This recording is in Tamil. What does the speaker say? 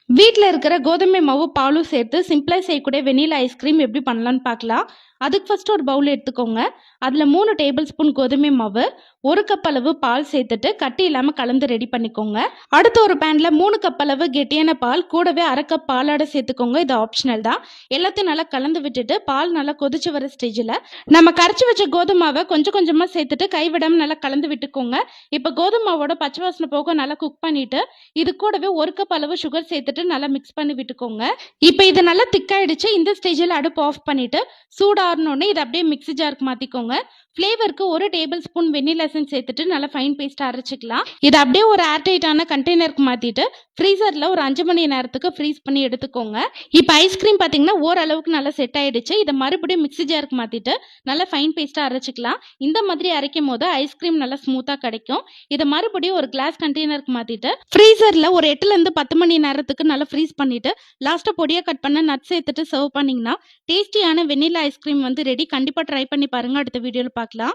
வீட்ல இருக்கிற கோதுமை மாவு பாலும் சேர்த்து சிம்பிளா செய்யக்கூடிய வெண்ணிலா ஐஸ்கிரீம் எப்படி பண்ணலான்னு பார்க்கலாம். அதுக்கு ஃபர்ஸ்ட் ஒரு பவுல் எடுத்துக்கோங்க. அதில் 3 டேபிள் ஸ்பூன் கோதுமை மாவு, 1 கப் அளவு பால் சேர்த்துட்டு கட்டி இல்லாமல் கலந்து ரெடி பண்ணிக்கோங்க. அடுத்து ஒரு பேனில் 3 கப் அளவு கெட்டியான பால் கூடவே 1/2 கப் பாலாடை சேர்த்துக்கோங்க. இது ஆப்ஷனல் தான். எல்லாத்தையும் நல்லா கலந்து விட்டுட்டு பால் நல்லா கொதிச்சு வர ஸ்டேஜில் நம்ம கரைச்சி வச்ச கோதுமாவை கொஞ்சம் கொஞ்சமாக சேர்த்துட்டு கைவிடாமல் நல்லா கலந்து விட்டுக்கோங்க. இப்போ கோதுமாவோட பச்சை வாசனை போக நல்லா குக் பண்ணிட்டு இது கூடவே 1 கப் அளவு சுகர் சேர்த்துட்டு நல்லா மிக்ஸ் பண்ணி விட்டுக்கோங்க. இப்போ இது நல்லா திக்காயிடுச்சு. இந்த ஸ்டேஜில் அடுப்பு ஆஃப் பண்ணிட்டு சூடாறணுன்னு இதை அப்படியே மிக்ஸி ஜாருக்கு மாற்றிக்கோங்க. ஃப்ளேவருக்கு 1 டேபிள் ஸ்பூன் வெண்ணிலா எசன்ஸ் சேர்த்துட்டு நல்லா ஃபைன் பேஸ்ட்டாக அரைச்சிக்கலாம். இதை அப்படியே ஒரு ஏர்டைட்டான கண்டெய்னருக்கு மாற்றிட்டு ஃப்ரீசரில் ஒரு 5 மணி நேரத்துக்கு ஃப்ரீஸ் பண்ணி எடுத்துக்கோங்க. இப்போ ஐஸ்கிரீம் பார்த்தீங்கன்னா ஓரளவுக்கு நல்லா செட் ஆயிடுச்சு. இதை மறுபடியும் மிக்ஸி ஜாருக்கு மாற்றிட்டு நல்லா ஃபைன் பேஸ்ட்டாக அரைச்சிக்கலாம். இந்த மாதிரி அரைக்கும் போது ஐஸ்கிரீம் நல்லா ஸ்மூத்தாக கிடைக்கும். இதை மறுபடியும் ஒரு கிளாஸ் கண்டெய்னருக்கு மாற்றிட்டு ஃப்ரீசரில் ஒரு 8லேருந்து 10 மணி நேரத்துக்கு நல்லா ஃப்ரீஸ் பண்ணிட்டு லாஸ்ட்டாக பொடியாக கட் பண்ண நட்ஸ் சேர்த்துட்டு சர்வ் பண்ணிங்கன்னா டேஸ்டியான வெண்ணிலா ஐஸ்கிரீம் வந்து ரெடி. கண்டிப்பாக ட்ரை பண்ணி பாருங்கள். அடுத்த வீடியோவில் பார்க்கலாம்.